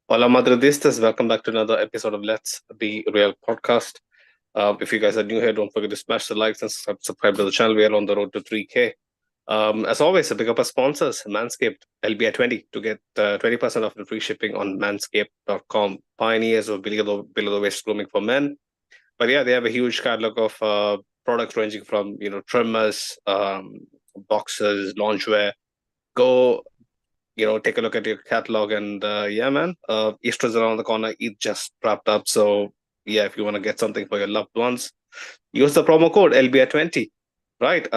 Hola Madridistas, welcome back to another episode of Let's Be Real podcast. If you guys are new here, don't forget to smash the likes and subscribe to the channel. We are on the road to 3K. As always, a big up our sponsors, Manscaped, LBI 20 to get 20% off and free shipping on manscaped.com. Pioneers of below the waist grooming for men. But yeah, they have a huge catalog of products ranging from, trimmers, boxers, loungewear. Go take a look at your catalog and yeah, man, Easter's around the corner. Eid just wrapped up, so yeah, if you want to get something for your loved ones, use the promo code LBI20. Right.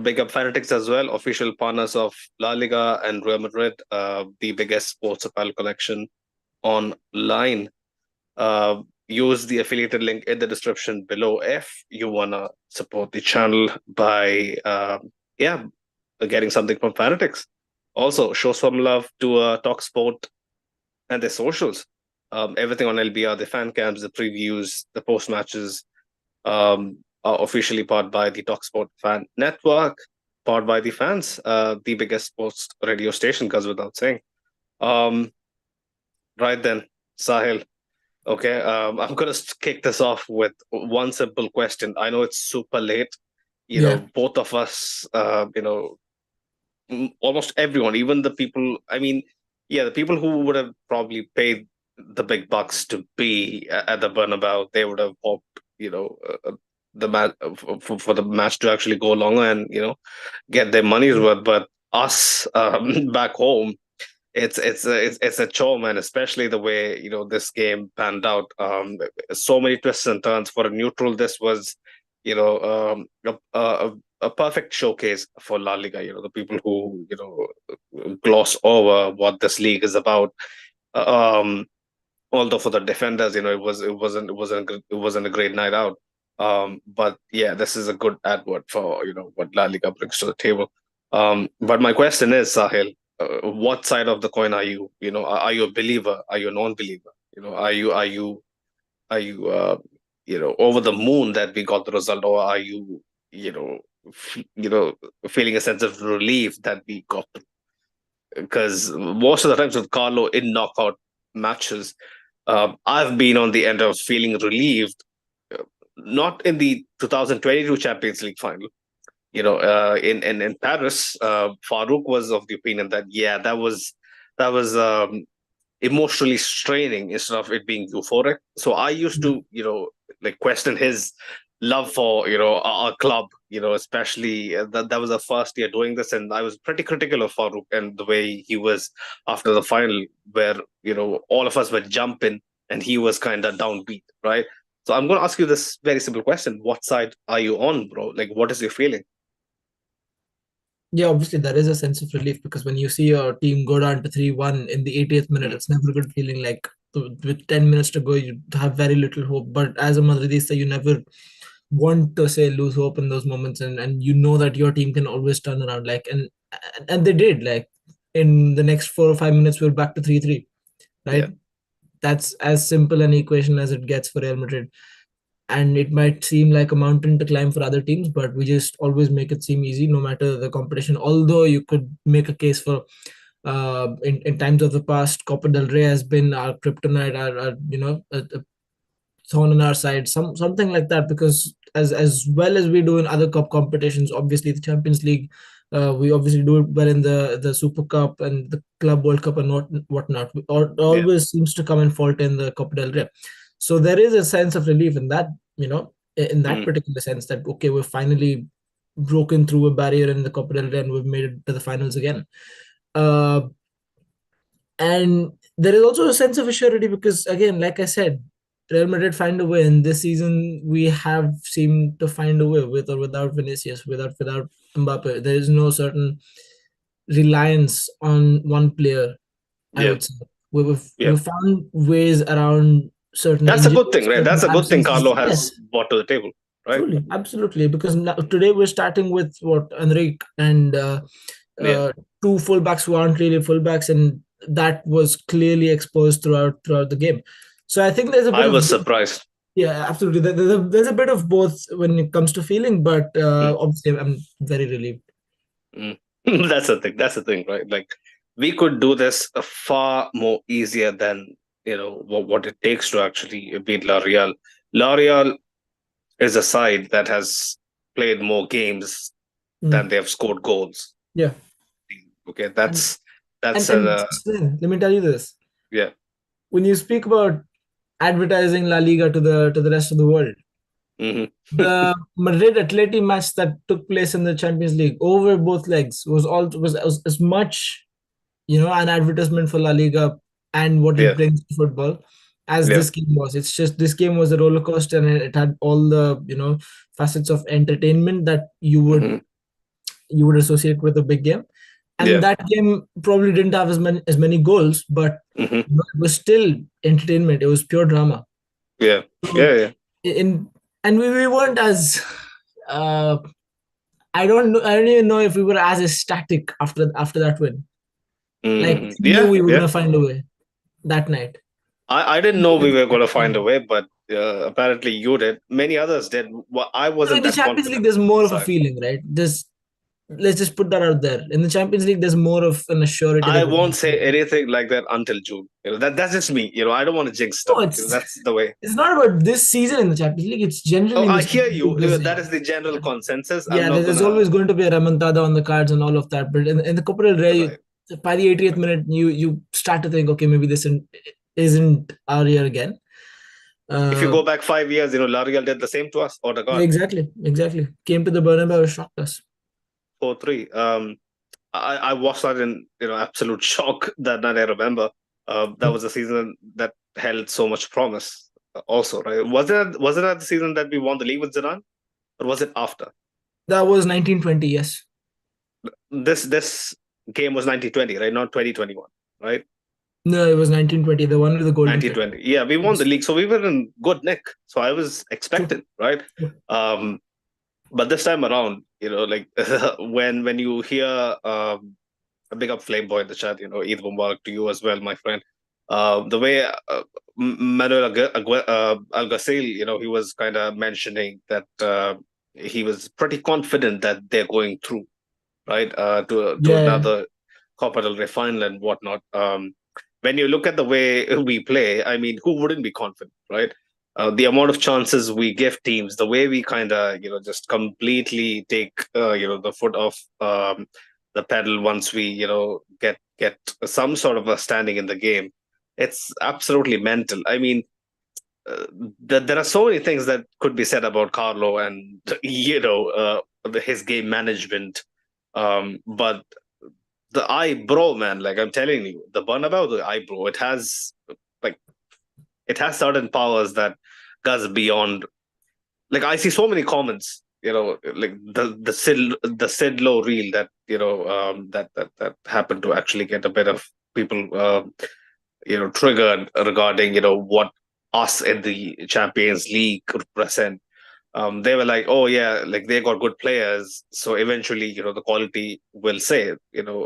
Big up Fanatics as well, official partners of La Liga and Real Madrid, the biggest sports apparel collection online. Use the affiliated link in the description below if you wanna support the channel by yeah, getting something from Fanatics. Also, show some love to Talksport and their socials. Everything on LBR, the fan cams, the previews, the post matches, are officially powered by the Talksport Fan Network, powered by the fans, the biggest sports radio station, goes without saying. Um, right then, Sahil. Okay, I'm gonna kick this off with one simple question. I know it's super late. Yeah, Both of us, almost everyone, even the people. I mean, yeah, the people who would have probably paid the big bucks to be at the Bernabeu, they would have hoped, the match for the match to actually go longer and get their money's worth. But us back home, it's a chore, man. Especially the way this game panned out. So many twists and turns for a neutral. This was, a perfect showcase for La Liga. The people who gloss over what this league is about. Um, Although for the defenders, it wasn't a great night out. But yeah, this is a good advert for what La Liga brings to the table. But my question is, Sahil, what side of the coin are you? Are you a believer? Are you a non-believer? Are you over the moon that we got the result, or are you you know feeling a sense of relief that we got? Because most of the times with Carlo in knockout matches, I've been on the end of feeling relieved. Not in the 2022 Champions League final. In Paris, Farouk was of the opinion that yeah, that was emotionally straining instead of it being euphoric. So I used yeah, to, like question his love for, our club, especially that was the first year doing this. And I was pretty critical of Farouk and the way he was after the final, where, all of us were jumping and he was kind of downbeat, right? So I'm going to ask you this very simple question. What side are you on, bro? Like, what is your feeling? yeah. Obviously, there is a sense of relief because when you see your team go down to 3-1 in the 80th minute, Mm, it's never a good feeling. Like with 10 minutes to go, you have very little hope. But as a Madridista, you never want to say lose hope in those moments, and you know that your team can always turn around. Like and they did. Like in the next 4 or 5 minutes, we're back to 3-3. yeah. Right. That's as simple an equation as it gets for Real Madrid. And it might seem like a mountain to climb for other teams, but we just always make it seem easy no matter the competition. Although you could make a case for in times of the past, Copa del Rey has been our kryptonite, our a thorn in our side, something like that. Because as well as we do in other cup competitions, obviously the Champions League, we obviously do it well in the Super Cup and the Club World Cup and whatnot. Yeah. Always seems to come in fault in the Copa del Rey. So there is a sense of relief in that, in that Mm, particular sense, that okay, we've finally broken through a barrier in the Copa del Rey and we've made it to the finals again. Uh, and there is also a sense of assurity because, again, like I said, Real Madrid find a way. And this season, we have seemed to find a way with or without Vinicius, without Mbappe. There is no certain reliance on one player, I yeah. would say. We've, Yeah. we've found ways around certain That's a good thing, injuries, right? certain That's a good thing absences. Carlo has Yes, brought to the table, right? truly, absolutely. Because now, today we're starting with what, Enrique and Yeah. uh, two fullbacks who aren't really fullbacks, and that was clearly exposed throughout the game. So I think there's a bit I of was surprised. yeah, absolutely. There's a bit of both when it comes to feeling, but Mm, obviously I'm very relieved. mm. That's the thing. That's the thing, right? Like, we could do this far more easier than what it takes to actually beat La Real. La Real is a side that has played more games than Mm. they have scored goals. Yeah. Okay, And that's and a Sven, let me tell you this. yeah. When you speak about advertising La Liga to the rest of the world, Hmm. the Madrid Atleti match that took place in the Champions League over both legs was as much, an advertisement for La Liga and what it Yeah, brings to football as yeah. this game was. It's just this game was a roller coaster, and it had all the facets of entertainment that Hmm. you would associate with a big game. And Yeah. that game probably didn't have as many goals, but Hmm. it was still entertainment. It was pure drama. Yeah. Yeah. So Yeah. in and we weren't as uh, I don't know. I don't even know if we were as ecstatic after that win. Like Hmm. we knew Yeah. we were Yeah. gonna find a way that night. I didn't know we were going to find a way, but apparently you did. Many others did. Well, I So in wasn't the that Champions League, confident. there's more of a So feeling, right? Let's just put that out there. In the Champions League, there's more of an assurity I that we're won't say gonna. anything like that until June. That's just me. I don't want to jinx No, stuff. That's the way. it's not about this season in the Champions League. It's Oh, generally in the I hear Champions you. League. There's That is the general consensus. I'm Yeah, not there's gonna. always going to be a remontada on the cards and all of that. But in the Copa del Rey, Right. by the 80th minute, you start to think, okay, maybe this isn't our year again. If you Uh, go back 5 years, L'Oreal did the same to us. Oh, the God, exactly. Came to the Bernabeu, shocked us. 4-3. I watched that in absolute shock that night. I remember that was a season that held so much promise. Also, right? Was it at the season that we won the league with Zidane, or was it after? That was 1920, yes. This game was 1920, right? Not 2021, right? No, it was 1920, the one with the golden plate. 1920. Yeah, we won the Yes. league, so we were in good nick. So I was True. expectant, right? True. Um, but this time around, like when you hear a big up flame boy in the chat, Eid Mubarak to you as well, my friend. The way Manuel Alguacil, he was kind of mentioning that he was pretty confident that they're going through, right, to Yeah. another Copa del Rey final and whatnot. When you look at the way we play, I mean, who wouldn't be confident, right? The amount of chances we give teams, the way we kind of, just completely take, the foot off the pedal once we, get some sort of a standing in the game. It's absolutely mental. I mean, uh, there are so many things that could be said about Carlo and his game management. But the eyebrow, man, like I'm telling you, the Bernabeu, the eyebrow, like it has certain powers that goes beyond. Like I see so many comments, like the Sid Low reel that that happened to actually get a bit of people triggered regarding what us in the Champions League represent. They were like, oh yeah, like they got good players, so eventually the quality will say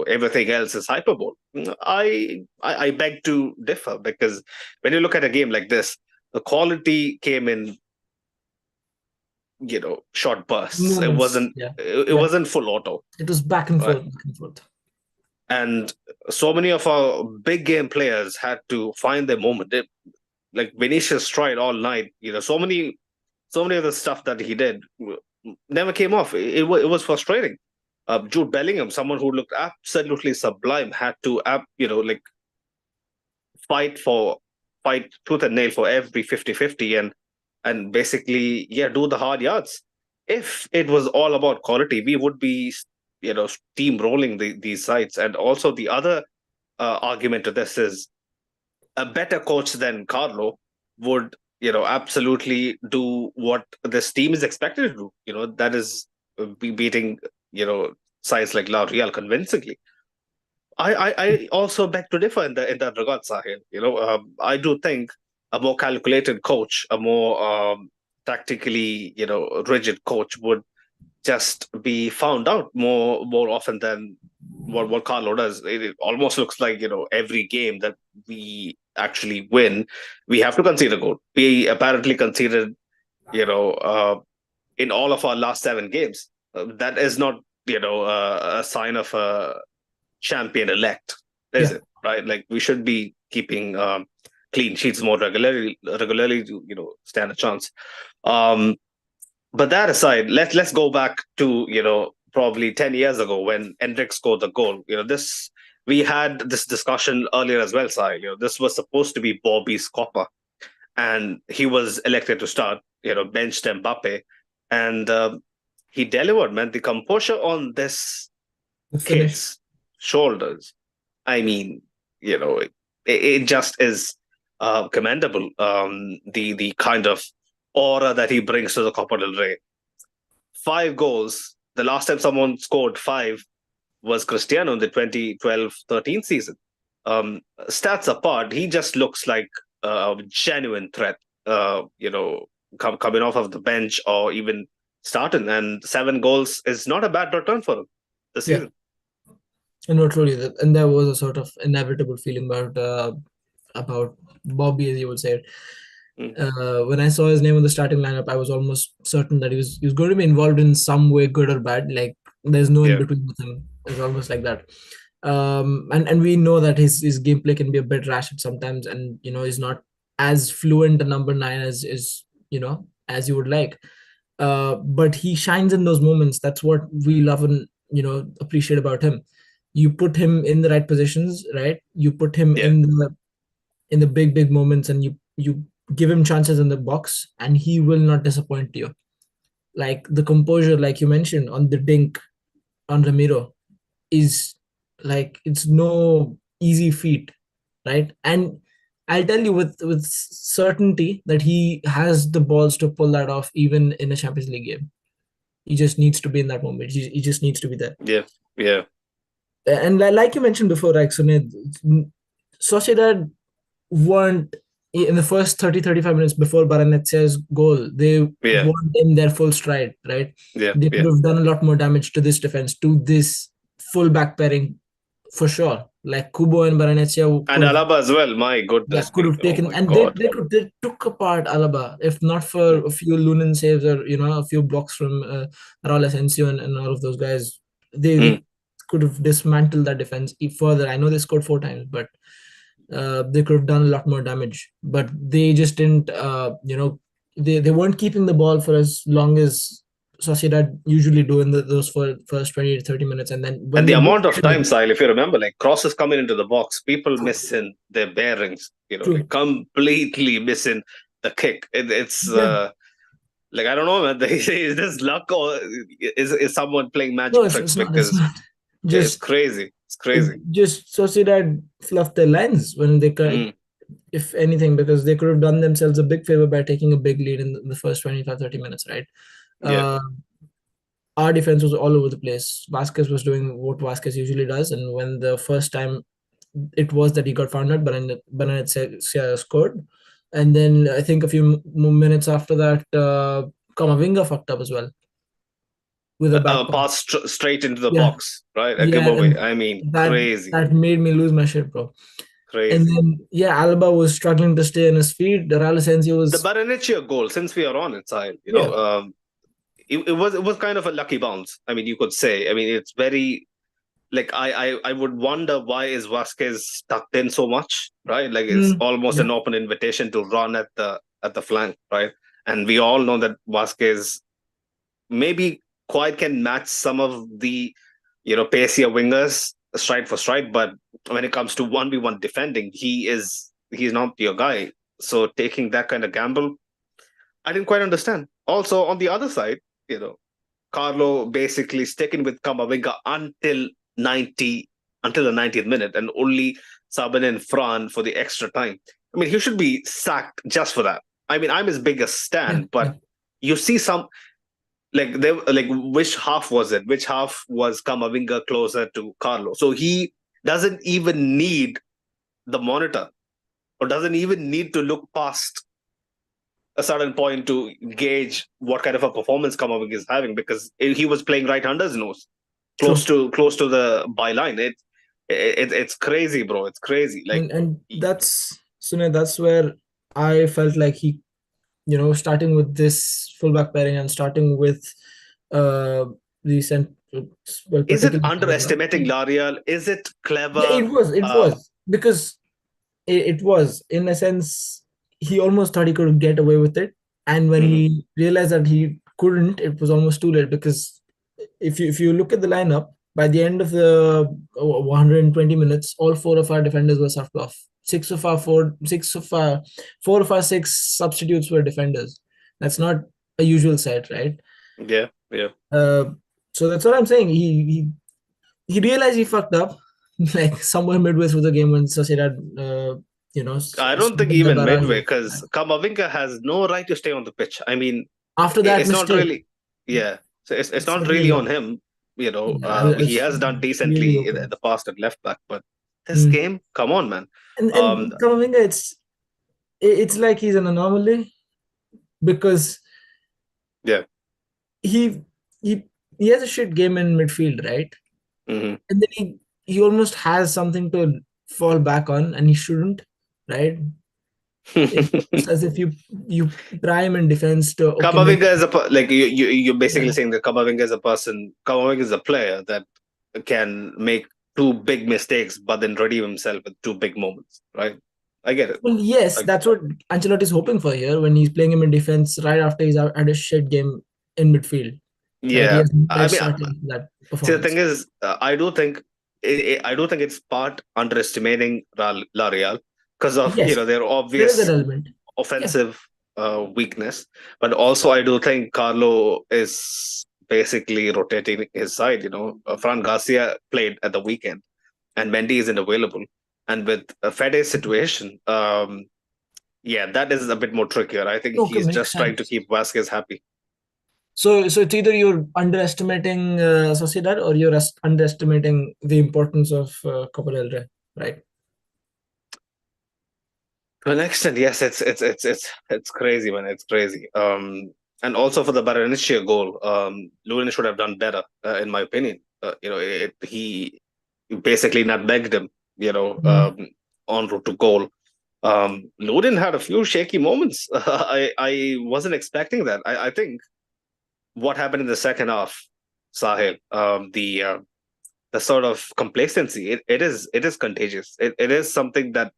everything else is hyperbole. I beg to differ, because when you look at a game like this, the quality came in short bursts. It Moments. wasn't Yeah. it Yeah. wasn't full auto, It was back and right? forth, back and forth. And so many of our big game players had to find their moment. Like Vinicius tried all night. So many of the stuff that he did never came off. It was frustrating. Jude Bellingham, someone who looked absolutely sublime, had to like fight for fight tooth and nail for every 50-50, and basically, yeah, do the hard yards. If it was all about quality, we would be steamrolling these sites. And also the other argument to this is a better coach than Carlo would, absolutely do what this team is expected to do. That is be beating, you know, sides like La Real convincingly. I also beg to differ in that regard, Sahil. I do think a more calculated coach, a more tactically, rigid coach would just be found out more often than what Carlo does. It almost looks like every game that we actually win, we have to concede a goal. We apparently conceded in all of our last 7 games. That is not a sign of a champion elect. is Yeah, it, right? Like we should be keeping clean sheets more regularly to stand a chance. Um, but that aside, let's go back to probably 10 years ago when Endrick scored the goal. This we had this discussion earlier as well, Sahil. This was supposed to be Bobby's Copa, and he was elected to start. Benched Mbappe, and he delivered. Man, the composure on this the finish. kid's shoulders. I mean, it just is commendable. The kind of aura that he brings to the Copa del Rey. 5 goals. The last time someone scored five was Cristiano in the 2012-13 season. Stats apart, he just looks like a genuine threat. Coming off of the bench or even starting, and 7 goals is not a bad return for him this Yeah, season. and not really that, and there was a sort of inevitable feeling about Bobby, as you would say it. Mm. When I saw his name in the starting lineup, I was almost certain that he was going to be involved in some way, good or bad. Like there's no in Yeah, between with him. It's almost like that. And we know that his gameplay can be a bit rash at sometimes, and he's not as fluent a number nine as as you would like. But he shines in those moments. That's what we love and appreciate about him. You put him in the right positions, right? You put him yeah, in the big moments, and you give him chances in the box, and he will not disappoint you. Like the composure, like you mentioned on the dink on Ramiro, is like it's no easy feat, right? And I'll tell you with certainty that he has the balls to pull that off even in a Champions League game. He just needs to be in that moment. He just needs to be there. yeah, yeah, And like you mentioned before, like Sunil, Sociedad weren't in the first 30-35 minutes before Baranetzia's goal, they yeah, weren't in their full stride, right? yeah, They could yeah. have done a lot more damage to this defense, to this full back pairing for sure. Like Kubo and Baranetsia And could have, Alaba as well. My yeah, goodness could me. have Oh taken, my and God. they took apart Alaba, if not for Mm, a few Lunin saves or a few blocks from Raul Asensio and all of those guys. They mm. could have dismantled that defense further. I know they scored 4 times, but they could have done a lot more damage. But they just didn't. They weren't keeping the ball for as long as Sociedad usually do in those first 20 to 30 minutes, and then when And the they do amount of get time, it, Sahil, if you remember, like crosses coming into the box, people missing their bearings, like true. completely missing the kick. It's Yeah. like, I don't know, man. They say, is this luck or is someone playing No, magic it's tricks? not. It's Because not. it's Just crazy. It's crazy. just Sociedad fluffed their lines when they could, Mm, if anything, because they could have done themselves a big favor by taking a big lead in the first 25-30 minutes, right? yeah. Uh, our defense was all over the place. Vasquez was doing what Vasquez usually does, and when the first time it was that he got found out, Benanet scored, and then I think a few minutes after that, Kamavinga fucked up as well with a back pass. Pass straight into the Yeah, box, right? A yeah, giveaway. and I mean, that crazy, that made me lose my shit, bro. And crazy. then yeah, Alba was struggling to stay on his feet. Raul Asensio The was Baranechia goal, since we are on it, Sahil, yeah, it was kind of a lucky bounce. I mean, you could say. I mean, it's very like I would wonder why is Vasquez tucked in so much, right? Like it's almost yeah, an open invitation to run at the flank, right? And we all know that Vasquez maybe quite can match some of the pacier wingers stride for stride, but when it comes to 1v1 defending, he's not your guy. So taking that kind of gamble, I didn't quite understand. Also, on the other side, Carlo basically sticking with Kamavinga until the 90th minute, and only subbing in Fran for the extra time. I mean, he should be sacked just for that. I mean, I'm his biggest yeah, stan, yeah. but you see some like which half was it? Which half was Kamavinga closer to Carlo? So he doesn't even need the monitor, or doesn't even need to look past a certain point to gauge what kind of a performance Kamavinga is having, because he was playing right under his nose, close True. to the byline. It's crazy, bro. It's crazy. Like, And that's Sunil, that's where I felt like he, starting with this fullback pairing and starting with uh the well, Is it particularly underestimating L'Oreal? Is it yeah, clever? it was because it was in a sense he almost thought he could get away with it, and when Mhm. he realized that he couldn't, it was almost too late. Because if you look at the lineup, by the end of the 120 minutes, all four of our defenders were subbed off. Four of our six substitutes were defenders. That's not a usual sight, right? Yeah, yeah. Uh, so that's what I'm saying. He realized he fucked up, like somewhere midway through the game when Sociedad, I don't think started the even barrage midway, of. because Kamavinga has no right to stay on the pitch. I mean, After that it's not mistake, really, yeah. So it's it's not really certainly on him. yeah, He it's has done really decently in open. the past at left back, but this Mm. game, come on, man. And Um, Kamavinga, it's like he's an anomaly because yeah. he he he has a shit game in midfield, right? Hmm. And then he almost has something to fall back on, and he shouldn't, right? It's almost as if you prime in defense to okay, maybe Kamavinga is like you're basically yeah. saying that Kamavinga is a player that can make two big mistakes, but then redeem himself with two big moments, right? I get it. Well, yes, I, that's what Ancelotti is hoping for here when he's playing him in defense right after he's had a shit game in midfield, right? He yeah, has no I fresh mean, start into that see, the performance. thing is, I do think it's part underestimating La Real because of Yes, their there is that obvious element. Yeah, offensive weakness, but also I do think Carlo is basically rotating his side. Fran Garcia played at the weekend, and Mendy isn't available, and with a Fede's situation, yeah, that is a bit more trickier. I think okay, he's makes just trying to sense. keep Vasquez happy. So it's either you're underestimating Sociedad or you're underestimating the importance of Copa del Rey, right? To an extent, yes, it's crazy, man. It's crazy. And also for the Barrenechea goal, Lunin should have done better, in my opinion. He basically nutmegged him, Mm. en route to goal. Lunin had a few shaky moments. I wasn't expecting that. I think what happened in the second half, Sahil, the sort of complacency, it is contagious. It is something that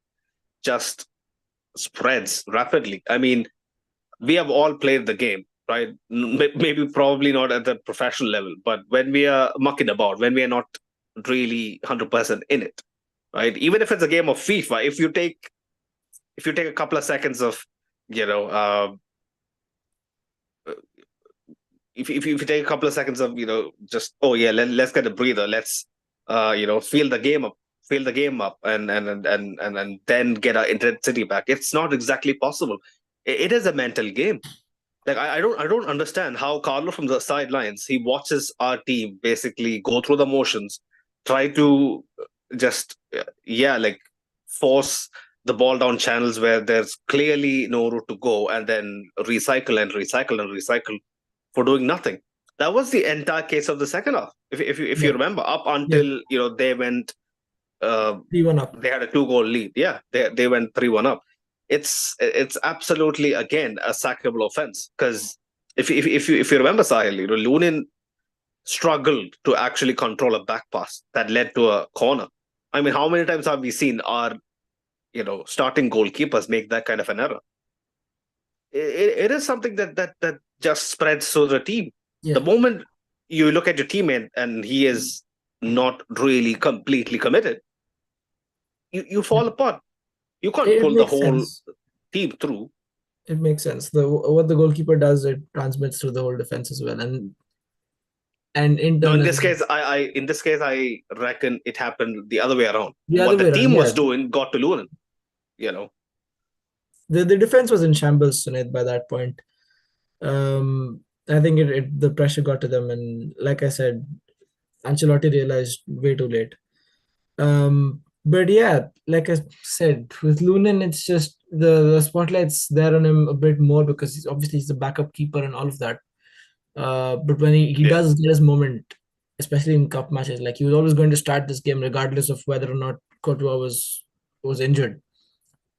just spreads rapidly. I mean, we have all played the game, right? Maybe probably not at the professional level, but when we are mucking about, when we are not really 100% in it, right? Even if it's a game of FIFA, if you take a couple of seconds of, you know, if you take a couple of seconds of, just, oh yeah, let's get a breather, let's feel the game up, and then get our intensity back. It's not exactly possible. It is a mental game. Like I don't understand how Carlo from the sidelines, he watches our team basically go through the motions, try to just like force the ball down channels where there's clearly no route to go, and then recycle and recycle and recycle for doing nothing. That was the entire case of the second half. If you Yeah, remember, up yeah, until they went, uh, 3-1 up. they had a two-goal lead. Yeah, they went 3-1 up. It's absolutely, again, a sackable offense, because if you remember, Sahil, Lunin struggled to actually control a back pass that led to a corner. I mean, how many times have we seen our starting goalkeepers make that kind of an error? It is something that just spreads through the team. The Yeah, moment you look at your teammate and he is not really completely committed, you yeah. fall apart. You can't It pull the makes whole sense. team through. It makes sense. The what the goalkeeper does, it transmits to the whole defense as well, and No, in internally this case, I reckon it happened the other way around. the other What the way around. team was Yeah, doing got to Lunin. You know, the defense was in shambles, Sunit, by that point. I think the pressure got to them, and like I said, Ancelotti realized way too late. But yeah, like I said, with Lunin, it's just the spotlight's there on him a bit more because he's the backup keeper and all of that. But when he yeah. does get his moment, especially in cup matches, like he was always going to start this game regardless of whether or not Courtois was injured.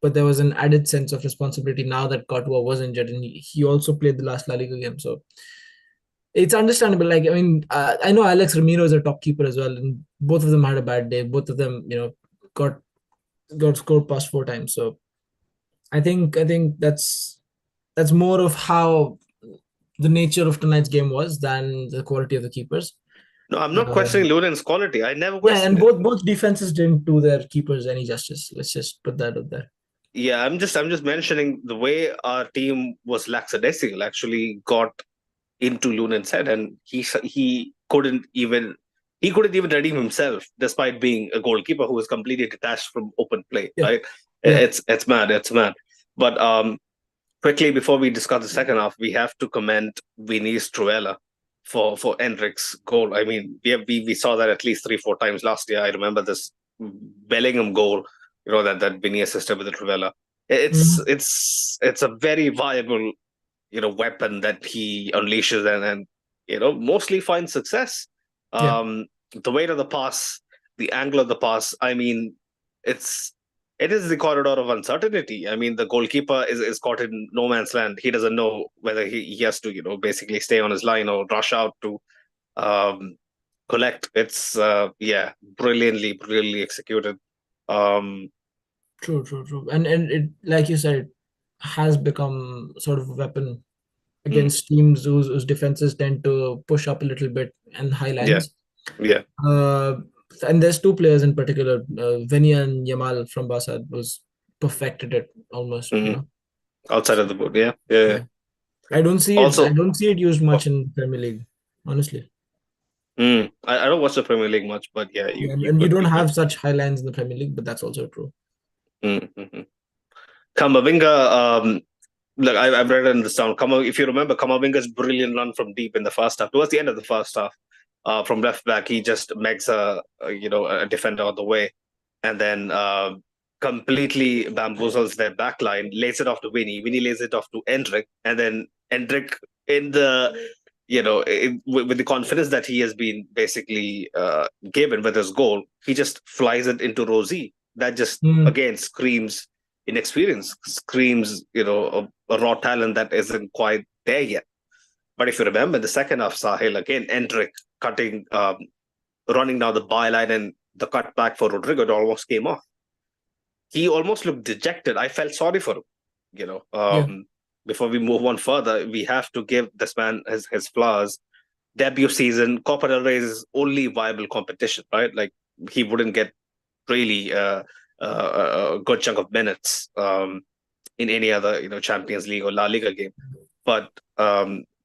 But there was an added sense of responsibility now that Courtois was injured, and he also played the last La Liga game. So It's understandable. Like, I mean, I know Alex Ramiro is a top keeper as well, and both of them had a bad day. Both of them, got scored past 4 times. So I think that's more of how the nature of tonight's game was than the quality of the keepers. No, I'm not questioning Lunen's quality. I never Yeah, and questioned it. both defenses didn't do their keepers any justice. Let's just put that out there. Yeah, I'm just mentioning the way our team was lackadaisical actually got into Lunen's head, and he couldn't even redeem himself, despite being a goalkeeper who was completely detached from open play. Yeah, Right? yeah. It's mad. It's mad. But quickly before we discuss the second half, we have to commend Vinicius Truella for Enric's goal. I mean, we saw that at least 3-4 times last year. I remember this Bellingham goal, that Vinny assisted with the Truella. It's Mhm. it's a very viable weapon that he unleashes and mostly finds success. Yeah. The weight of the pass, the angle of the pass. I mean, it's it is the corridor of uncertainty. I mean, the goalkeeper is caught in no man's land. He doesn't know whether he has to basically stay on his line or rush out to um, collect. It's brilliantly executed. Um, True. And it, like you said, it has become sort of a weapon mm, against teams whose defenses tend to push up a little bit and high yeah, lines. yeah. Uh, and there's two players in particular, Vinny and Yamal from Barca, was perfected it almost. Hmm. Outside of the boot, yeah, yeah, yeah. Yeah. I don't see it. I Also, don't see it used oh, much in Premier League, honestly. I don't watch the Premier League much, but yeah, you, Yeah, you and you could don't you could. have such high lines in the Premier League, but that's also true. Mm-hmm. Kamavinga, look, I've read it in this down. If you remember, Kamavinga's brilliant run from deep in the first half, towards the end of the first half, from left back, he just makes a defender on the way, and then completely bamboozles their back line, lays it off to Winnie. Winnie lays it off to Endrick, and then Endrick in the with the confidence that he has been basically given with his goal, he just flies it into Rosie. That just Hmm. again screams inexperience, screams a raw talent that isn't quite there yet. But if you remember the second half, Sahil again, Endrick cutting, running down the byline, and the cut back for Rodrigo, it almost came off. He almost looked dejected. I felt sorry for him. You know, Yeah. before we move on further, we have to give this man his flowers. Debut season, Copa del Rey is only viable competition, right? Like he wouldn't get really a good chunk of minutes in any other Champions League or La Liga game. But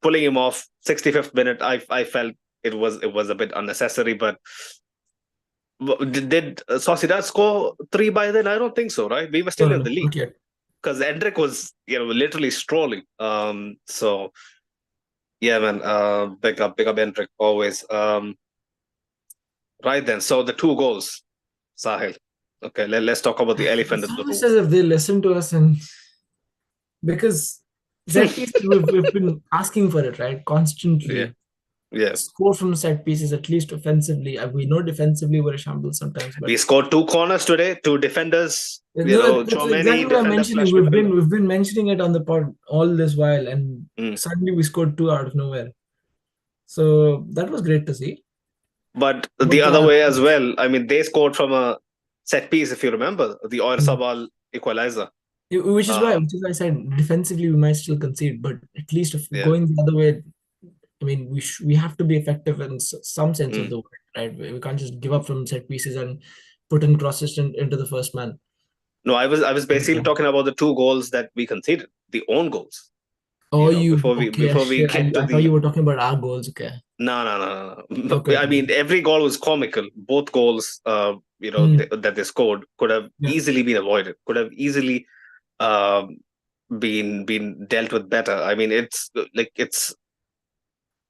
pulling him off 65th minute, I felt it was a bit unnecessary. But did Sociedad score three by then? I don't think so, right? We were No, still no, in the no, league not yet. because Endrick was literally strolling. So yeah, man, big up Endrick always. Right then, so the two goals, Sahil. Okay, let's talk about the elephant It's in the almost room. as if they listen to us, and because set pieces, we've been asking for it, right? Yeah, Constantly. yeah. Score from set pieces, at least offensively. We know defensively we're a shambles sometimes, but We scored two corners today, two defenders. no, that's exactly Chouameni what I'm defender mentioning. slash We've midfielder. been mentioning it on the pod all this while, and Mm. suddenly we scored two out of nowhere. So that was great to see. But But the other way as well. I mean, they scored from a set piece, if you remember, the mm, Oyarzabal equalizer. which is why I said defensively we might still concede, but at least if Yeah. going the other way, I mean, we have to be effective in some sense of Mm. the word, right? We can't just give up from set pieces and put in crosses into the first man. No, I was basically Okay. talking about the two goals that we conceded, the own goals. Oh, you Before we okay? before we Shit, get to I thought you the were talking about our goals. Okay, no. okay. I mean, every goal was comical. Both goals, Hmm. that they scored could have Yeah. easily been avoided. Could have easily um, been dealt with better. I mean, it's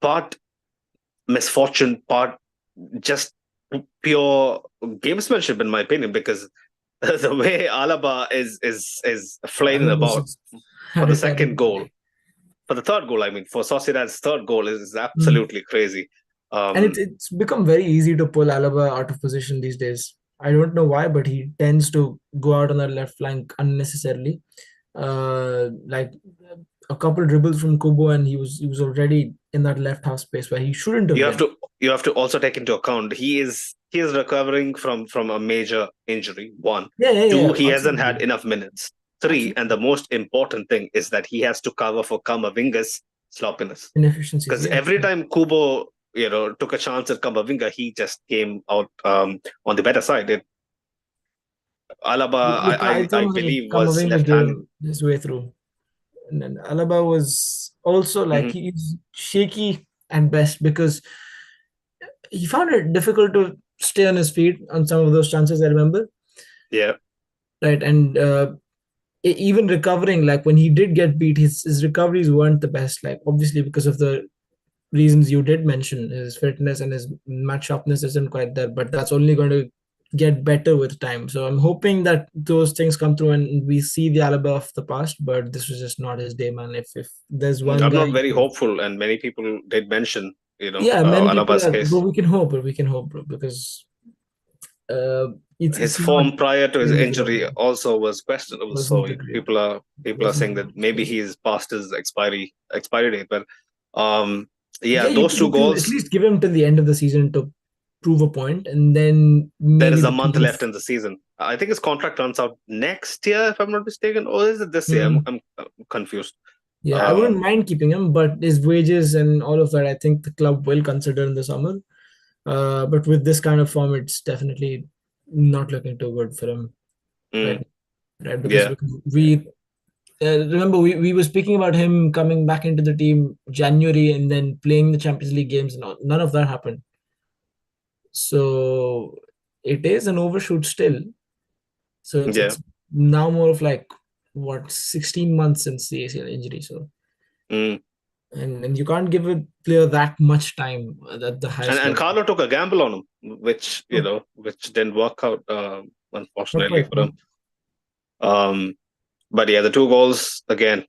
part misfortune, part just pure gamesmanship, in my opinion, because the way Alaba is flailing Alaba was about just for had the it at second goal, it. for the third goal, I mean, for Sociedad's third goal is Hmm. absolutely crazy. And Um, it's become very easy to pull Alaba out of position these days. I don't know why, but he tends to go out on the left flank unnecessarily. Like a couple dribbles from Kubo, and he was already in that left half space where he shouldn't have been. You have to also take into account he is recovering from a major injury. One, two, Yeah, he hasn't had absolutely. enough minutes. Three, and Absolutely. the most important thing is that he has to cover for Kamavinga's sloppiness. Inefficiencies, Because yeah. every time Kubo, took a chance at Kamavinga, he just came out on the better side. Alaba, It's I almost like believe, was Kamavinga gave left-handed. him his way through. And then Alaba was also like, Hmm. he's shaky at best because he found it difficult to stay on his feet on some of those chances, I remember. Yeah, Right. And even recovering, like when he did get beat, his recoveries weren't the best, like obviously because of the reasons you did mention. His fitness and his match sharpness isn't quite there, but that's only going to get better with time. So I'm hoping that those things come through and we see the Alaba of the past, but this was just not his day, man. If there's one I'm guy not very hopeful, and many people did mention, yeah, many people Alaba's are, but case. we can hope, bro, because uh His it's not form prior to his in his role. injury also was questionable. So Wasn't great. people are saying Wasn't that maybe great. he's past his expiry date. But yeah, Yeah, those two you can at goals. least give him till the end of the season to prove a point, and then There maybe is a we can month left in the season. I think his contract runs out next year, if I'm not mistaken, or is it this year? Mm, I'm confused. yeah, I wouldn't Um, mind keeping him, but his wages and all of that, I think the club will consider in the summer. But with this kind of form, it's definitely not looking too good for him, mm, right? Right, because yeah, we remember we were speaking about him coming back into the team January and then playing the Champions League games, and all. None of that happened. So it is an overshoot still. So yeah. it's now more of like what 16 months since the ACL injury. So Mm. and you can't give a player that much time at the And highest level. Carlo took a gamble on him, which True. which didn't work out, Not unfortunately quite. for him. Um, but yeah, the two goals again,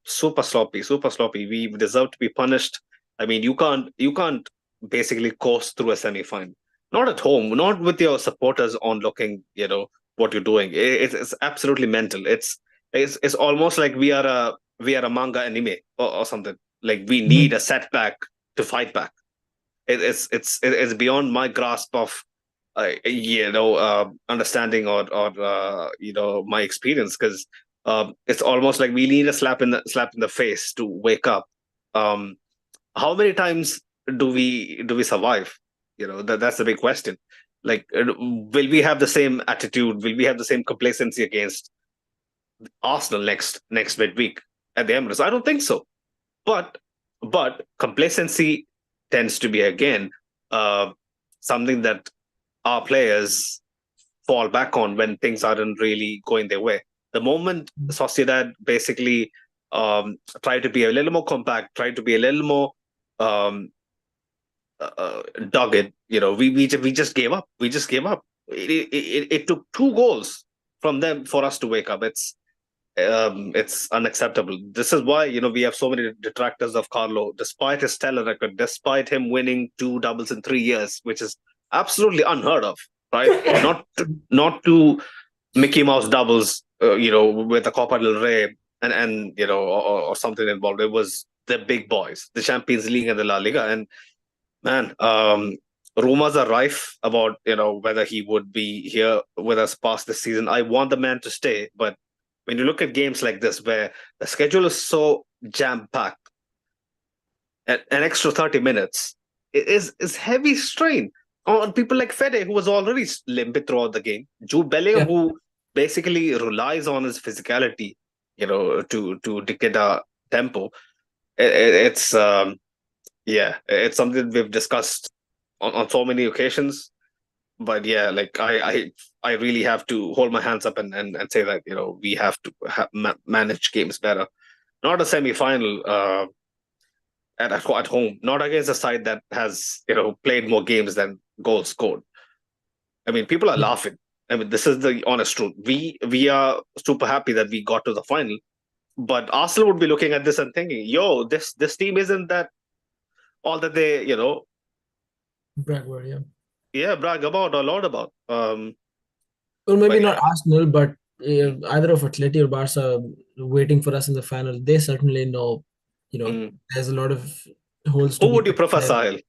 super sloppy, super sloppy. We deserve to be punished. I mean, you can't basically coast through a semi-final. Not at home, not with your supporters on looking, what you're doing. It's absolutely mental. It's almost like we are a manga anime or something. Like we need Mhm. a setback to fight back. It's beyond my grasp of understanding or my experience, because it's almost like we need a slap in the face to wake up. um how many times do we survive? That's the big question. Like, will we have the same attitude, will we have the same complacency against Arsenal next midweek at the Emirates? I don't think so. But complacency tends to be, again, uh, something that our players fall back on when things aren't really going their way. The moment Sociedad basically try to be a little more compact, try to be a little more um, dogged, we just gave up. We just gave up. It took two goals from them for us to wake up. It's unacceptable. This is why we have so many detractors of Carlo, despite his stellar record, despite him winning two doubles in 3 years, which is absolutely unheard of, right? Not to Mickey Mouse doubles, with the Copa del Rey and or something involved. It was the big boys, the Champions League and the La Liga, and man, rumors are rife about whether he would be here with us past this season. I want the man to stay, but when you look at games like this, where the schedule is so jam packed, an extra 30 minutes is heavy strain on people like Fede, who was already limpid throughout the game. Jude Bellingham, Yeah. who basically relies on his physicality, to dictate our tempo. It's yeah, it's something we've discussed on so many occasions. But yeah, like I really have to hold my hands up and say that we have to manage games better. Not a semi-final at home, not against a side that has played more games than goals scored. I mean, people are laughing. I mean, this is the honest truth. We are super happy that we got to the final, but Arsenal would be looking at this and thinking, "Yo, this team isn't that all that they Bragward, yeah. brag about or laud about." Or But maybe not yeah, Arsenal, but either of Atleti or Barca waiting for us in the final. They certainly know, mm, there's a lot of holds to Who be would you picked prefer, higher. Sahil?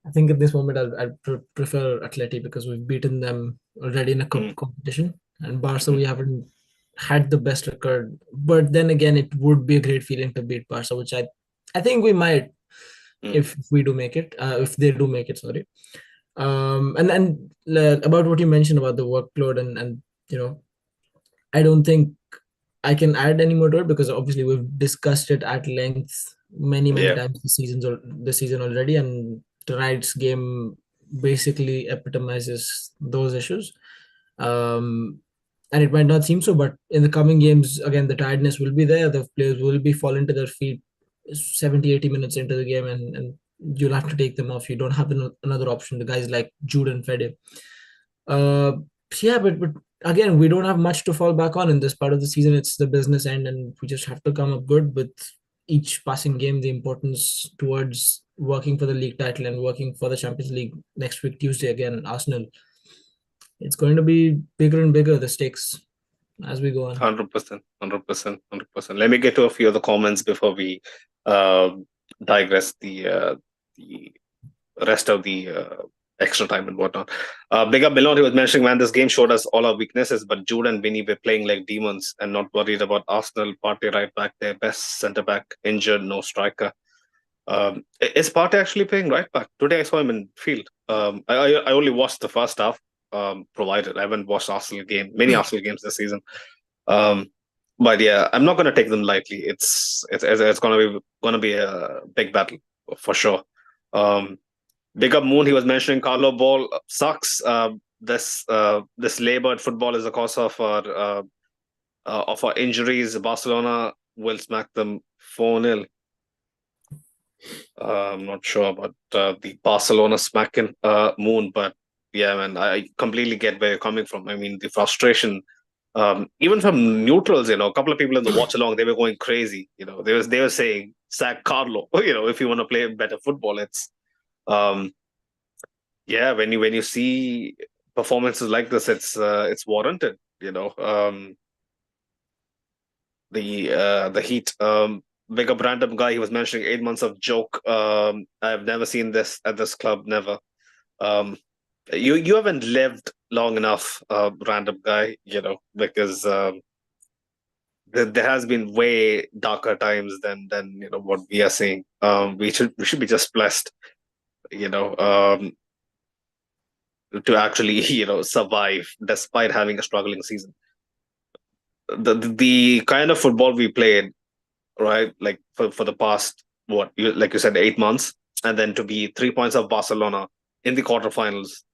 I think at this moment I'd prefer Atleti because we've beaten them already in a cup Mm, competition, and Barca mhm. we haven't had the best record. But then again, it would be a great feeling to beat Barca, which I think we might Mm, if we do make it, if they do make it. Sorry. And about what you mentioned about the workload and you know, I don't think I can add any more to it because obviously we've discussed it at length many yeah, times this season already, and tonight's game basically epitomizes those issues. Um, and it might not seem so, but in the coming games, again, the tiredness will be there. The players will be falling to their feet 70, 80 minutes into the game, and you'll have to take them off. You don't have another option. The guys like Jude and Fede. Uh, yeah, but again, we don't have much to fall back on in this part of the season. It's the business end, and we just have to come up good with each passing game. The importance towards working for the league title and working for the Champions League next week, Tuesday again, Arsenal. It's going to be bigger and bigger, the stakes, as we go on. 100%, 100%, 100%. Let me get to a few of the comments before we uh, digress the rest of the extra time and whatnot. Big up Milon, he was mentioning, man, this game showed us all our weaknesses, but Jude and Vinny were playing like demons and not worried about Arsenal. Partey right back, their best centre back, injured, no striker. Is Partey actually playing right back? Today I saw him in field. I only watched the first half, provided. I haven't watched many Arsenal games this season. Um, but yeah, I'm not going to take them lightly. It's going to be a big battle for sure. Um, Big up Moon. He was mentioning Carlo Ball sucks. This labored football is the cause of our injuries. Barcelona will smack them 4-0. I'm not sure about the Barcelona smacking Moon, but yeah, man, I completely get where you're coming from. I mean, the frustration, even from neutrals, a couple of people in the watch along, they were going crazy. They were saying sack Carlo. If you want to play better football, um, yeah. When you see performances like this, it's warranted. The heat. Big up random guy. He was mentioning 8 months of joke. I've never seen this at this club. Never. Um, you haven't lived long enough, random guy. Because there has been way darker times than what we are seeing. We should be just blessed. You know. To actually survive despite having a struggling season. The kind of football we played, right? Like for the past like you said, 8 months, and then to be 3 points of Barcelona in the quarterfinals,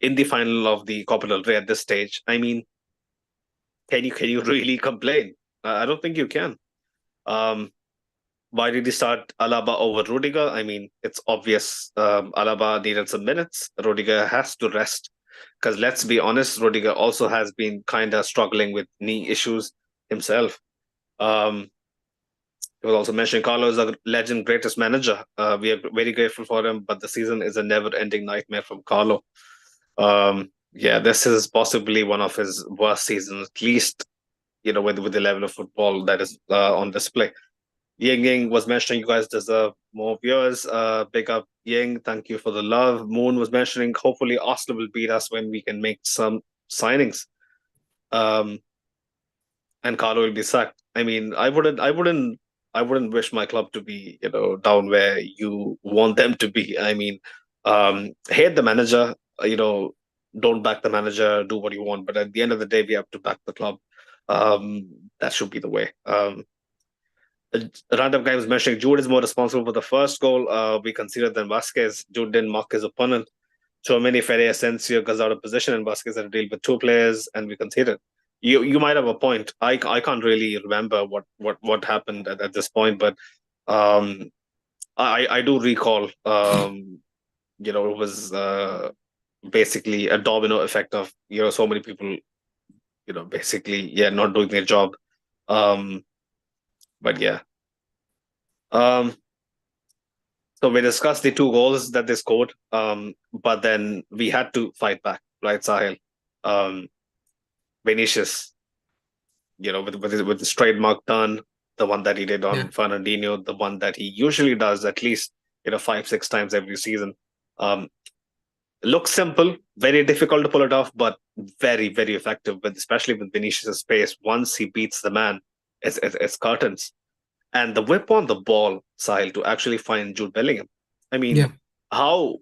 in the final of the Copa del Rey at this stage. I mean, can you really complain? I don't think you can. Um, why did he start Alaba over Rudiger? I mean, it's obvious. Alaba needed some minutes. Rudiger has to rest because let's be honest, Rudiger also has been kind of struggling with knee issues himself. Um, He was also mentioning Carlo is a legend, greatest manager. We are very grateful for him, but the season is a never-ending nightmare from Carlo. Yeah, this is possibly one of his worst seasons, at least with the level of football that is on display. Ying Ying was mentioning you guys deserve more viewers. Big up Ying, thank you for the love. Moon was mentioning hopefully Arsenal will beat us when we can make some signings. Um, and Carlo will be sacked. I mean, I wouldn't wish my club to be, down where you want them to be. I mean, hate the manager, don't back the manager, do what you want. But at the end of the day, we have to back the club. That should be the way. A random guy was mentioning Jude is more responsible for the first goal we considered than Vasquez. Jude didn't mark his opponent. So many Fede Asensio goes out of position and Vasquez had to deal with two players and we conceded. You might have a point. I can't really remember what happened at this point, but um, I do recall it was basically a domino effect of so many people basically not doing their job. Um, but yeah. Um, so we discussed the two goals that they scored, but then we had to fight back, right, Sahil? Um, Vinicius, with his trademark turn. the one that he did Yeah. on Fernandinho, the one that he usually does at least 5-6 times every season. Um, looks simple, very difficult to pull it off, but very very effective. With especially with Vinicius' pace, once he beats the man, it's curtains. And the whip on the ball, Sahil, to actually find Jude Bellingham. I mean, Yeah. how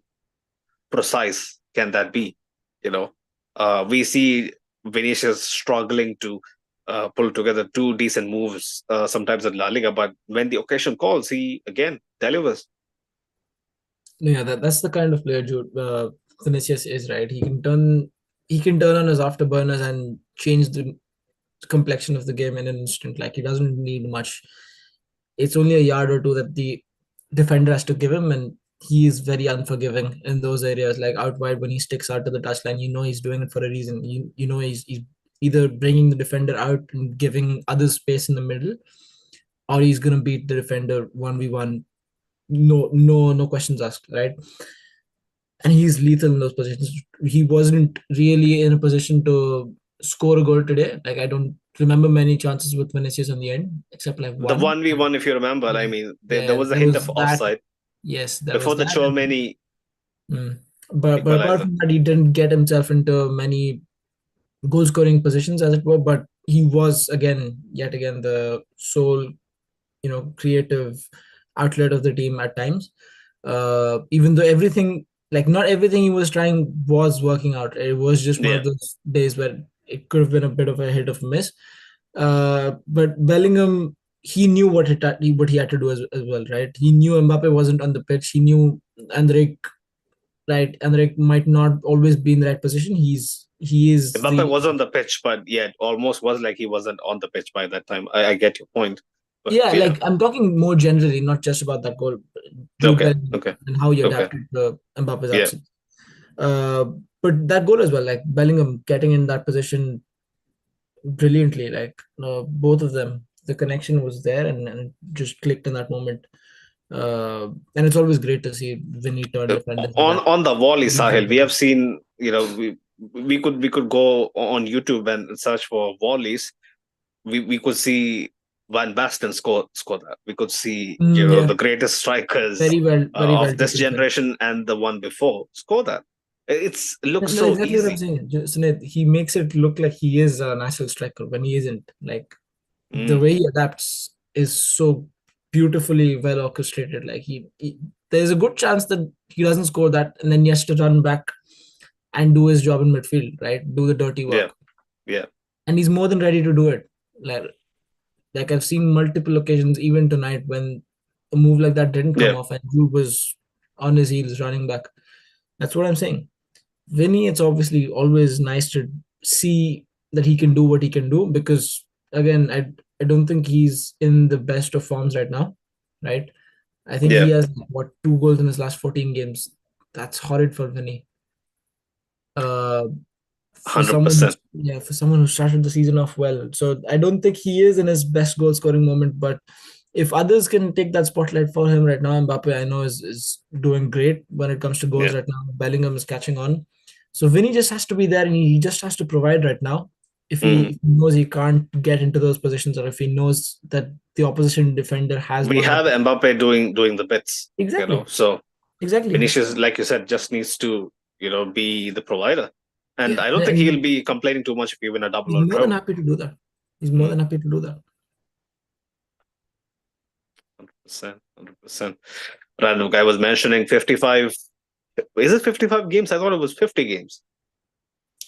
precise can that be? You know, we see Vinicius struggling to pull together two decent moves sometimes in La Liga, but when the occasion calls, he again delivers. Yeah, that's the kind of player Jude Vinicius is, right? He can turn on his afterburners and change the complexion of the game in an instant. Like he doesn't need much. It's only a yard or two that the defender has to give him, and he is very unforgiving in those areas. Like out wide when he sticks out to the touchline, he's doing it for a reason. He's either bringing the defender out and giving others space in the middle, or he's gonna beat the defender 1v1. No questions asked, right? And he's lethal in those positions. He wasn't really in a position to score a goal today. Like I don't remember many chances with Vinicius on the end, except like The one. 1v1, if you remember, I Yeah, mean, there yeah, was a there hint was of that. offside Yes, there before was the that. Chouameni But apart equalizer. from that, he didn't get himself into many goal scoring positions, as it were. But he was yet again, the sole creative outlet of the team at times. Even though everything, like not everything he was trying was working out. It was just one of Yeah, those days where it could have been a bit of a hit of miss. But Bellingham, he knew what he had to do as well, right? He knew Mbappe wasn't on the pitch. He knew Andrej, right? Andrej might not always be in the right position. He is Mbappe the was on the pitch, but yeah, it almost was like he wasn't on the pitch by that time. I get your point, but Yeah, yeah, like I'm talking more generally, not just about that goal. Jude okay, Bellingham okay, and how he okay, adapted to Mbappe's yeah, absence. Uh, but that goal as well, like Bellingham getting in that position brilliantly, like both of them, the connection was there and it just clicked in that moment. And it's always great to see Vinny turn defenders like that. on the volley, Leads the Sahil, we way. have seen, we could go on YouTube and search for volleys. We could see Van Basten score that. We could see Yeah, the greatest strikers very well of this taken care. generation and the one before score that. It looks No, so exactly what I'm easy. saying. Junaid, he makes it look like he is a natural striker when he isn't. Like the Mm, way he adapts is so beautifully well orchestrated. Like there's a good chance that he doesn't score that, and then he has to run back and do his job in midfield, right? Do the dirty yeah, work, yeah, and he's more than ready to do it. Like, like I've seen multiple occasions, even tonight, when a move like that didn't come yeah, off, and Jude was on his heels running back. That's what I'm saying. Vinny, it's obviously always nice to see that he can do what he can do because again, I don't think he's in the best of forms right now, right? I think he yeah. has what 2 goals in his last 14 games. That's horrid for Vinny. Uh, for someone 100%. for someone who started the season off well. So I don't think he is in his best goal scoring moment, but if others can take that spotlight for him right now, Mbappe I know is doing great when it comes to goals Yeah. right now. Bellingham is catching on. So Vinny just has to be there and he just has to provide right now. Mhm. If he knows he can't get into those positions or if he knows that the opposition defender has We one up. have Mbappe doing the bits, Exactly. So Exactly. Vinicius, like you said, just needs to, be the provider. And Yeah. I don't think he'll And be complaining too much if we win a double he's or more than treble. happy to do that. He's more Mm, than happy to do that. 100%, 100%. Random guy was mentioning 55. Is it 55 games? I thought it was 50 games.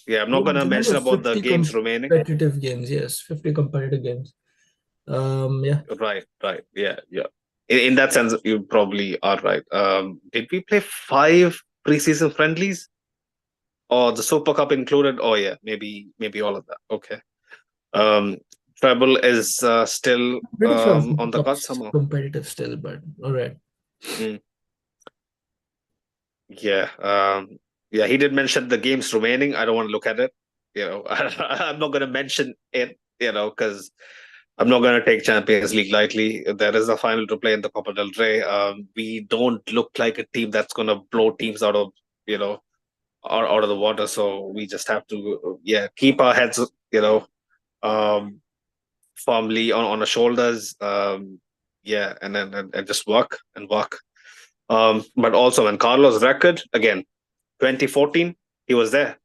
Yeah, I'm not going to Remember mention about the 50 games remaining. competitive games. Yes, 50 competitive games. Yeah. Right, right. Yeah, yeah. In that sense, you probably are right. Did we play 5 preseason friendlies or the Super Cup included? Oh, yeah, maybe all of that. Okay. Um, treble is still Pretty sure on Super the card Cup's somehow. competitive still, but all right. Mm, yeah, yeah. He did mention the games remaining. I don't want to look at it. I'm not going to mention it. Because I'm not going to take Champions League lightly. There is a final to play in the Copa del Rey. We don't look like a team that's going to blow teams out of you know out of the water. So we just have to keep our heads um, firmly on the shoulders. Yeah, and then and just work and work. But also when Carlos record again, 2014, he was there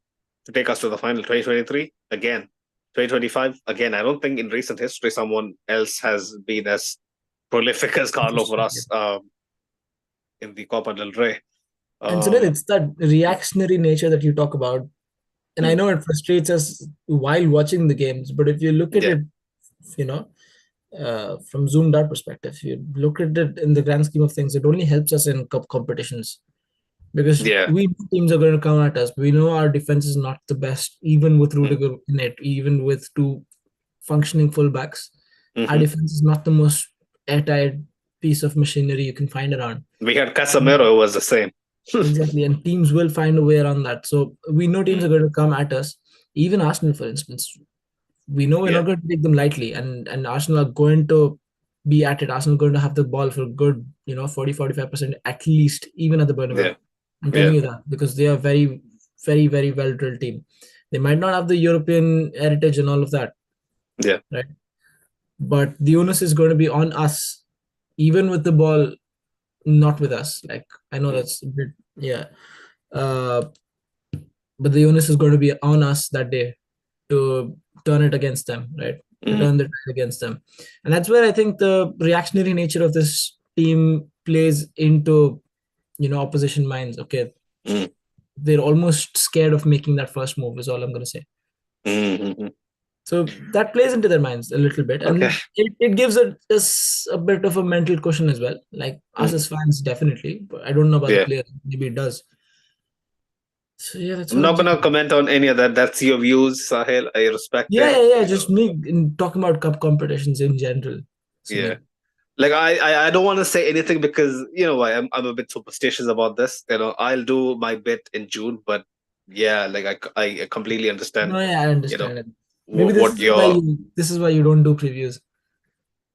to take us to the final. 2023 again, 2025 again. I don't think in recent history someone else has been as prolific as Carlo for us in the Copa del Rey. And so then it's that reactionary nature that you talk about. And I know it frustrates us while watching the games, but if you look at yeah, it, you know, from zoomed out perspective, if you look at it in the grand scheme of things, it only helps us in cup competitions because yeah, we know teams are going to come at us. We know our defense is not the best, even with mm, Rudiger in it, even with two functioning fullbacks. Our mhm. defense is not the most airtight piece of machinery you can find around. We had Casemiro, who was the same. Exactly, and teams will find a way around that. So we know teams are Mm, going to come at us. Even Arsenal, for instance, we know we're yeah, not going to take them lightly, and Arsenal are going to be at it. Arsenal are going to have the ball for a good, 40-45% at least, even at the Bernabeu. yeah, I'm telling yeah, you that because they are very, very, very well drilled team. They might not have the European heritage and all of that, yeah. right? But the onus is going to be on us, even with the ball not with us. Like I know Mm, that's a bit, yeah. Uh, but the onus is going to be on us that day to turn it against them, right? To mm, turn the tide against them. And that's where I think the reactionary nature of this team plays into, opposition minds. Okay. mm, They're almost scared of making that first move, is all I'm going to say. mm, mm. So that plays into their minds a little bit. Okay. And it gives us a bit of a mental cushion as well. Like us Mm, as fans, definitely. But I don't know about the yeah. players. Maybe it does. So yeah, that's I'm all I'm not gonna saying. comment on any of that. That's your views, Sahil. I respect Yeah, it. yeah, yeah. Just me in talking about cup competitions in general, Yeah. Sumit. Like I don't want to say anything because you know why I'm a bit superstitious about this. I'll do my bit in June, but yeah, like I completely understand. No, yeah, I You know understand it. Maybe what, what your this is why you don't do previews.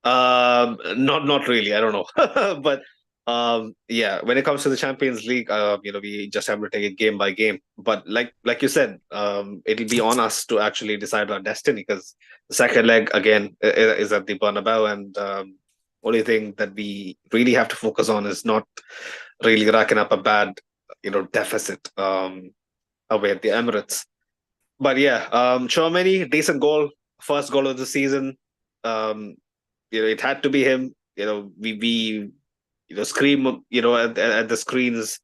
not really. I don't know, but yeah, when it comes to the Champions League, we just have to take it game by game. But like you said, it'll be on us to actually decide our destiny because the second leg again is at the Bernabeu, and only thing that we really have to focus on is not really racking up a bad deficit away at the Emirates. But yeah, Chouameni, decent goal, first goal of the season. Um, it had to be him. We scream at the screens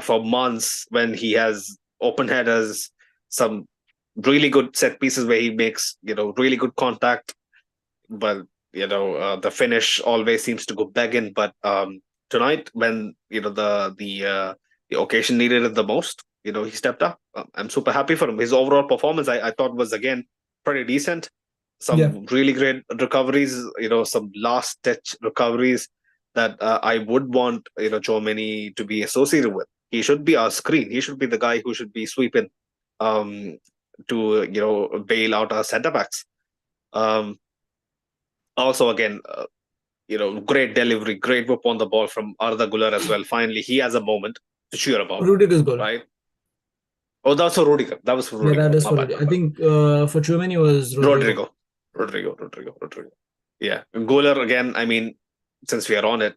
for months when he has open headers, some really good set pieces where he makes really good contact, but the finish always seems to go begging. But tonight, when the occasion needed it the most, he stepped up. I'm super happy for him. His overall performance, I thought, was again pretty decent. Yeah. Some really great recoveries, some last touch recoveries that I would want Chouameni to be associated with. He should be our screen. He should be the guy who should be sweeping um, to bail out our centre backs. Um, Also, again, great delivery, great whip on the ball from Arda Güler as well. Finally, he has a moment to cheer about, Rudiger's goal. right? Oh, that's for Rudiger. That was for Yeah, Rudiger. that is My for bad, Rudiger. my I bad. think for Tchouaméni was Rodrigo. Rodrigo. Yeah, Güler again. I mean, since we are on it,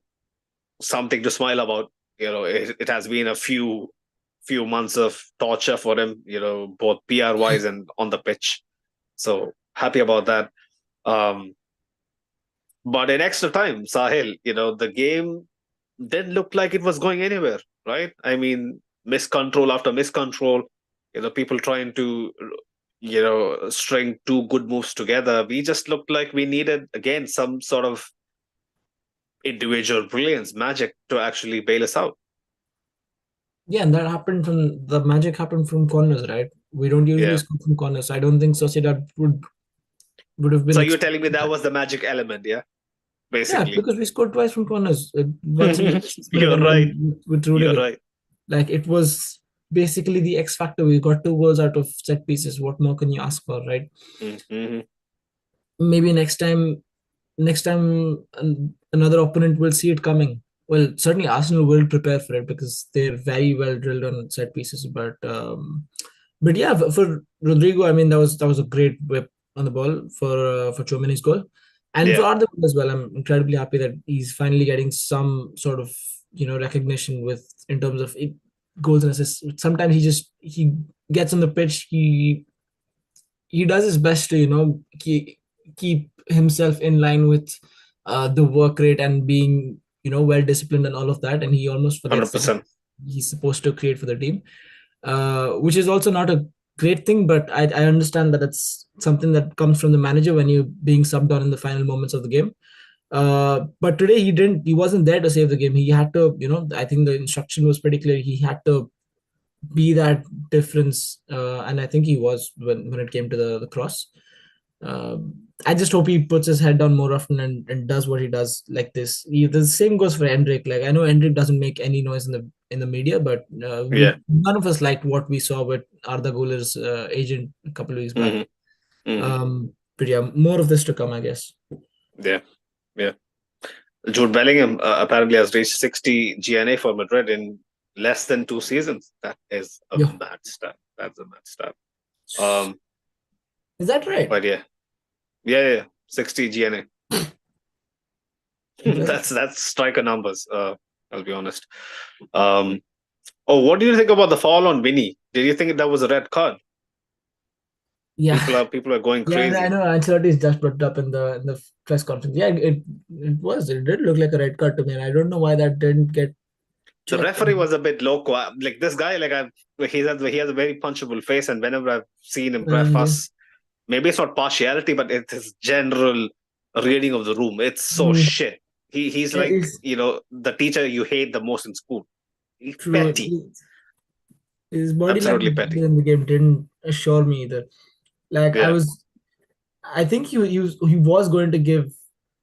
something to smile about. It has been a few months of torture for him. Both PR wise and on the pitch. So happy about that. Um, but in extra time, Sahil, the game didn't look like it was going anywhere, right? I mean, miscontrol after miscontrol, people trying to, string two good moves together. We just looked like we needed, again, some sort of individual brilliance, magic to actually bail us out. Yeah, and that happened from the magic happened from corners, right? We don't usually Yeah. score from corners. I don't think Sociedad would have been So you're telling me expecting that that. was the magic element, yeah? Yeah, Basically. because we scored twice from corners. Once in the 86th minute You're and right. then with You're Rudiger. right. Like it was basically the X factor. We got two goals out of set pieces. What more can you ask for, right? Mm-hmm. Maybe next time another opponent will see it coming. Well, certainly Arsenal will prepare for it because they're very well drilled on set pieces. But yeah, for Rodrigo, I mean that was a great whip. on the ball for Tchouaméni's goal, and for Yeah, Arda as well. I'm incredibly happy that he's finally getting some sort of recognition with in terms of goals and assists. Sometimes he gets on the pitch, he does his best to keep himself in line with the work rate and being well disciplined and all of that, and he almost forgets that 100%. he's supposed to create for the team, which is also not a great thing, but I understand that it's something that comes from the manager when you're being subbed on in the final moments of the game. But today he wasn't there to save the game. He had to, I think the instruction was pretty clear. He had to be that difference, and I think he was when it came to the cross. I just hope he puts his head down more often and does what he does like this. The same goes for Hendrik. Like, I know Hendrik doesn't make any noise in the media, but Yeah. none of us liked what we saw with Arda Güler's agent a couple of weeks back. But yeah, more of this to come, I guess. Yeah. Jude Bellingham apparently has reached 60 GNA for Madrid in less than 2 seasons. That is a mad stat. That's a mad stat. Is that right? But yeah, 60 GNA. That's striker numbers. I'll be honest. What do you think about the foul on Vinny? Did you think that was a red card? Yeah, people are going crazy. Yeah, I know. Ancelotti's just brought it up in the press conference. Yeah, it did look like a red card to me, and I don't know why that didn't get checked. The referee was a bit loco. Like this guy, he has a very punchable face, and whenever I've seen him fuss, maybe it's not partiality, but it's his general reading of the room. It's so shit. He's like the teacher you hate the most in school. He's petty. His body language in the game didn't assure me either. Like I think he was going to give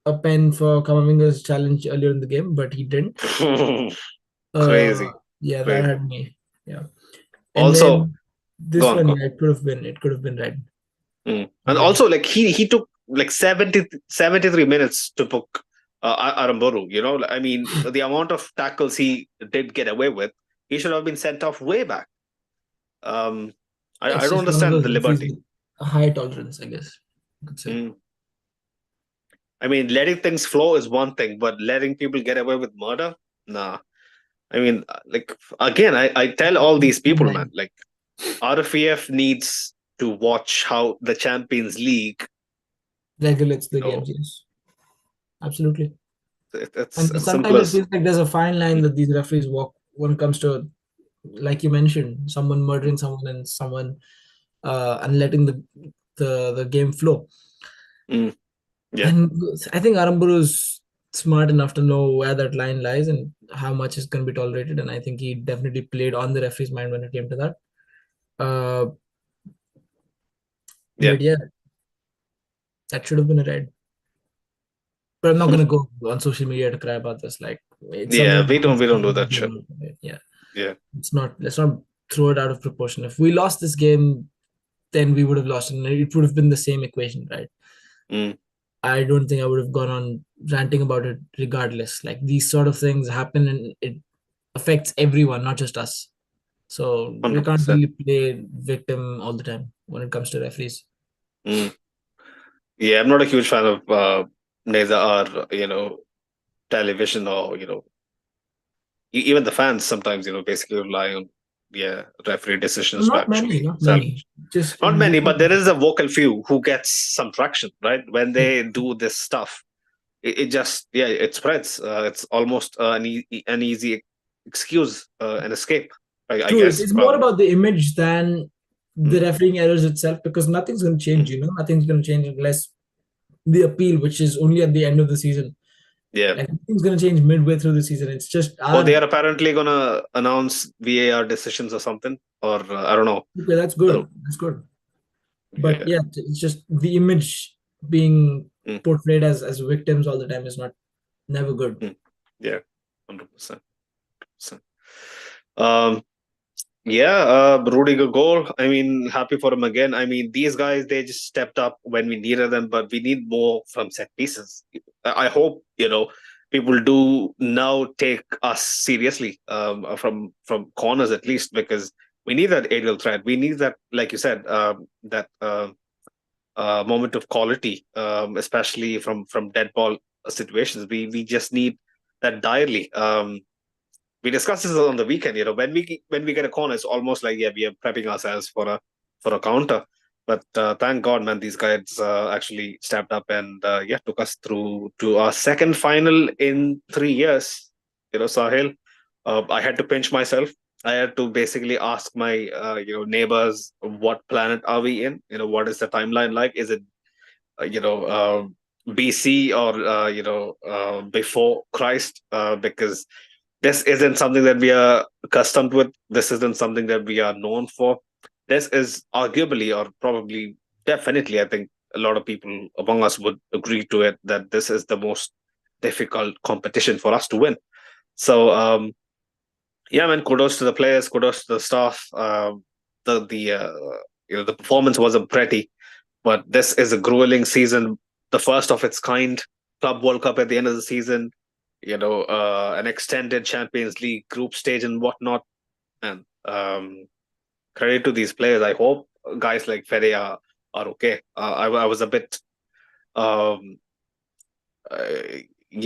a pen for Kamavinga's challenge earlier in the game, but he didn't. Crazy. Yeah, Crazy. that had me. Yeah. And also, then this one, it could have been red. And also, like he took like 73 minutes to book Aramburu. I mean, the amount of tackles he did get away with, he should have been sent off way back. I don't understand the liberty. A high tolerance, I guess you could say. I mean, letting things flow is one thing, but letting people get away with murder, nah. I mean, like again, I tell all these people, man, like RFEF needs to watch how the Champions League regulates the games. Yes, absolutely. And sometimes it feels like there's a fine line that these referees walk when it comes to, like you mentioned, someone murdering someone and someone and letting the game flow. Yeah. And I think Aramburu's smart enough to know where that line lies and how much is going to be tolerated, and I think he definitely played on the referee's mind when it came to that. But yeah, that should have been a red. But I'm not going to go on social media to cry about this. Like, we don't do that shit. Yeah. Let's not throw it out of proportion. If we lost this game, then we would have lost, and it would have been the same equation, right? I don't think I would have gone on ranting about it regardless. Like, these sort of things happen and it affects everyone, not just us. So 100%. We can't really play victim all the time when it comes to referees. Yeah, I'm not a huge fan of neither our, television or, even the fans sometimes, basically rely on referee decisions. Not many. Not many, but there is a vocal few who gets some traction, right? When they do this stuff, it just it spreads. It's almost an easy excuse, an escape. I guess it's more about the image than the refereeing errors itself, because nothing's going to change. Nothing's going to change unless the appeal, which is only at the end of the season. Yeah, like, nothing's going to change midway through the season. It's just they are apparently going to announce VAR decisions or something, or I don't know. Okay, that's good. That's good. But yeah, it's just the image being portrayed as victims all the time is never good. Yeah, 100%. Rudiger goal. I mean, happy for him again. I mean, these guys, they just stepped up when we needed them, but we need more from set pieces. I hope, people do now take us seriously from corners at least, because we need that aerial threat. We need that, like you said, that moment of quality, especially from dead ball situations. We just need that direly. We discussed this on the weekend. When we get a corner, it's almost like we are prepping ourselves for a counter. But thank God, man, these guys actually stepped up and took us through to our second final in 3 years. Sahil, I had to pinch myself. I had to basically ask my neighbors, what planet are we in? What is the timeline like? Is it uh, you know uh, BC or before Christ? Because this isn't something that we are accustomed with. This isn't something that we are known for. This is arguably, or probably, definitely, I think a lot of people among us would agree to it, that this is the most difficult competition for us to win. So, yeah, man, kudos to the players, kudos to the staff. The performance wasn't pretty, but this is a grueling season, the first of its kind. Club World Cup at the end of the season, an extended Champions League group stage and whatnot. And credit to these players. I hope guys like Fede are okay. I was a bit, um, uh,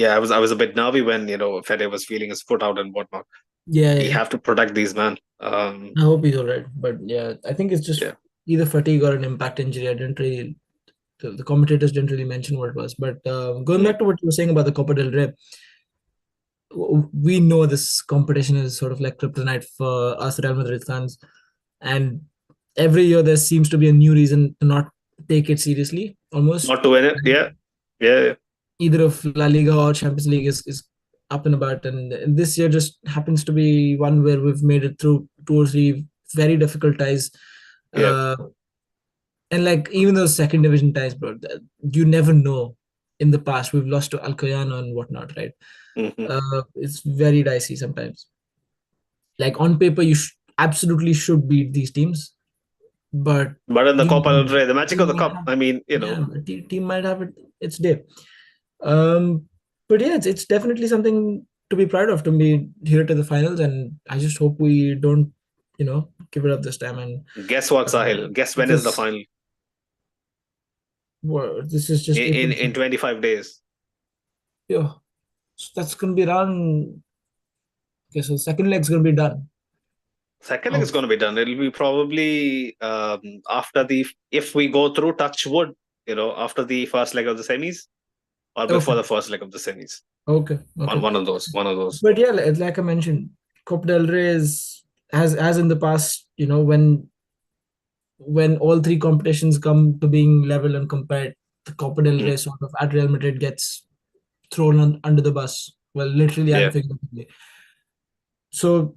I was a bit nervy when Fede was feeling his foot out and whatnot. Yeah, We yeah. have to protect these man. I hope he's all right. But yeah, I think it's just Yeah. either fatigue or an impact injury. I didn't really, the commentators didn't really mention what it was. But going Mm. back to what you were saying about the Copa del Rey, we know this competition is sort of like kryptonite for us Real Madrid fans. And every year there seems to be a new reason to not take it seriously, almost. Not to win it. And Yeah. Yeah. either of La Liga or Champions League is up and about. And this year just happens to be one where we've made it through two or three very difficult ties. Yeah. Uh, and like even those second division ties, bro, you never know. In the past, we've lost to Alcoyano and whatnot, right? Hmm. It's very dicey sometimes. Like on paper, you absolutely should beat these teams, but But in the Copa del Rey, the magic of team the might cup. have, I mean, yeah, team might have its day. Um, but yeah, it's definitely something to be proud of to be here to the finals, and I just hope we don't, give it up this time. And guess what, Sahil? Guess when is the this, final? well, this is just In April. in 25 days. Yeah, so that's gonna be around. Okay, so second leg's gonna be done. Second leg is Oh, going to be done. It'll be probably after if we go through touch wood, after the first leg of the semis or before okay, the first leg of the semis. okay, One okay. one of those. One of those. But yeah, like I mentioned, Copa del Rey is as in the past, when all three competitions come to being level and compared, the Copa del Mm. Rey sort of at Real Madrid gets thrown under the bus. Well, literally and Yeah. figuratively. So,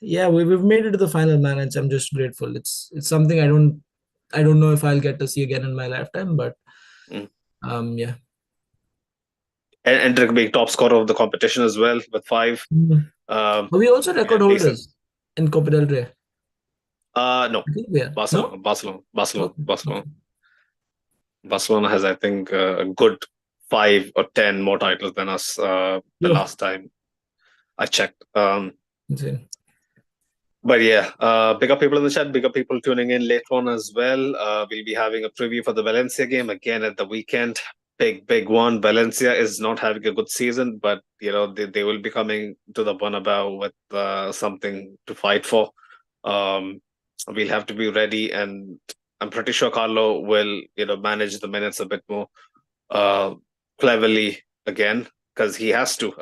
yeah, we've made it to the final, man. And I'm just grateful. It's something I don't know if I'll get to see again in my lifetime, but Mm. yeah. And Endrick being top scorer of the competition as well with 5. Mm. Um, Are we also record Decent. holders in Copa del Rey? No. I think we are. Barcelona. No? Barcelona. Barcelona. Okay. Barcelona. Okay. Barcelona has, I think, a good 5 or 10 more titles than us. The Yo, last time I checked. insane. But yeah, bigger people in the chat, bigger people tuning in later on as well. We'll be having a preview for the Valencia game again at the weekend. Big one. Valencia is not having a good season, but they will be coming to the Bernabeu with something to fight for. Um, we'll have to be ready, and I'm pretty sure Carlo will manage the minutes a bit more uh, cleverly again, because he has to.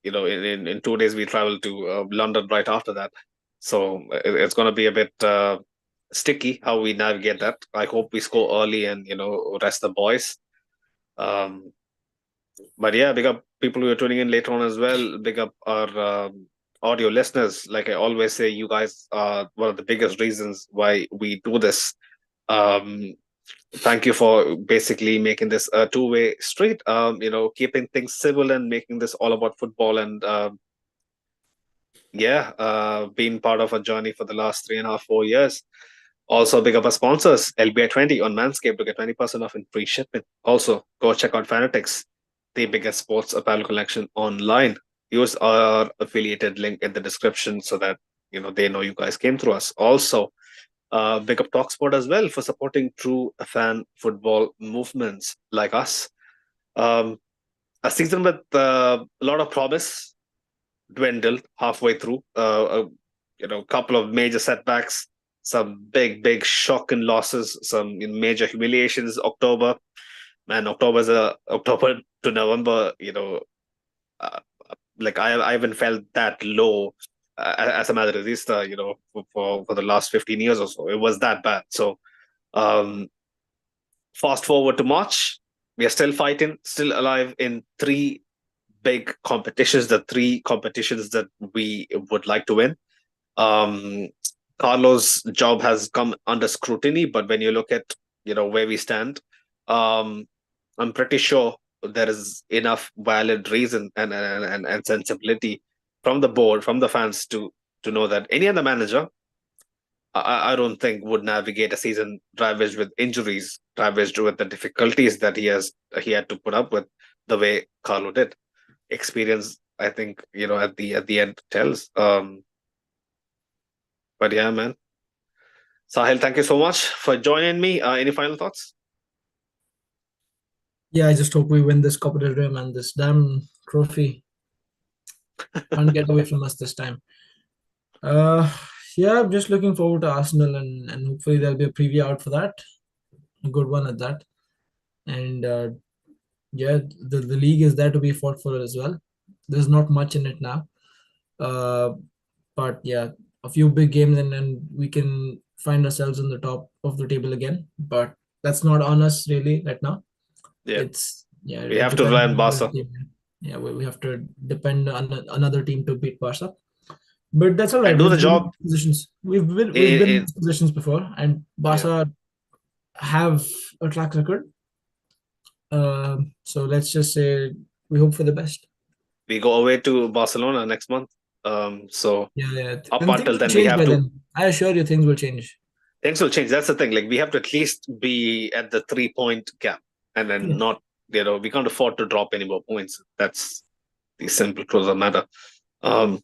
In 2 days we travel to London right after that. So it's going to be a bit sticky how we navigate that. I hope we score early and rest the boys. Um, but yeah, big up people who are tuning in later on as well. Big up our audio listeners. Like I always say, you guys are one of the biggest reasons why we do this. Um, Thank you for basically making this a two-way street. Keeping things civil and making this all about football and being part of a journey for the last 3.5, 4 years. Also, big up our sponsors, LBI20 on Manscaped to get 20% off in free shipping. Also, go check out Fanatics, the biggest sports apparel collection online. Use our affiliated link in the description so that they know you guys came through us. Also, Big up Talksport as well for supporting true fan football movements like us. Um, a season with a lot of promise dwindled halfway through. Couple of major setbacks, some big shock and losses, some major humiliations. October to November. Uh, like I haven't felt that low as a Madridista. For the last 15 years or so, it was that bad. So um, fast forward to March, we are still fighting, still alive in three big competitions, the three competitions that we would like to win. Um, Carlos' job has come under scrutiny, but when you look at where we stand, um, I'm pretty sure there is enough valid reason and sensibility from the board, from the fans to know that any other manager, I don't think would navigate a season ravaged with injuries, ravaged with the difficulties that he had to put up with the way Carlo did. Experience, I think, at the end tells. But yeah, man. Sahil, thank you so much for joining me. Any final thoughts? Yeah, I just hope we win this Copa del Rey, man. This damn trophy can't get away from us this time. Uh, yeah, I'm just looking forward to Arsenal, and hopefully there'll be a preview out for that, a good one at that. And yeah, the league is there to be fought for as well. There's not much in it now, uh, but yeah, a few big games, and then we can find ourselves on the top of the table again. But that's not on us really right now. Yeah, It's yeah, we it have to depends rely on on another Barca. team. Yeah, we have to depend on another team to beat Barca. But that's all right. And do the We've been in job. these positions. We've been in In, these positions before, and yeah, Barca have a track record. So let's just say we hope for the best. we go away to Barcelona next month. So Yeah, yeah. up Then things until will then, we change have by to. then. I assure you, things will change. Things will change. That's the thing. Like we have to at least be at the 3 point gap, and then Yeah. not. We can't afford to drop any more points. That's the simple truth of the matter. Um,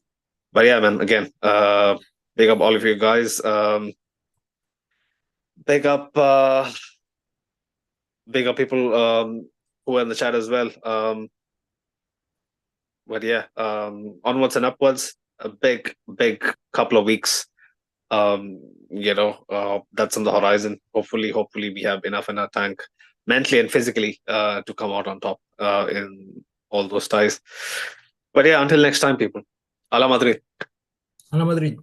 but yeah, man. Again, big up all of you guys. Big up, big up people who are in the chat as well. But yeah, onwards and upwards. A big couple of weeks. That's on the horizon. Hopefully, we have enough in our tank, mentally and physically, to come out on top in all those ties. But yeah, until next time, people. Ala Madrid. Hala Madrid.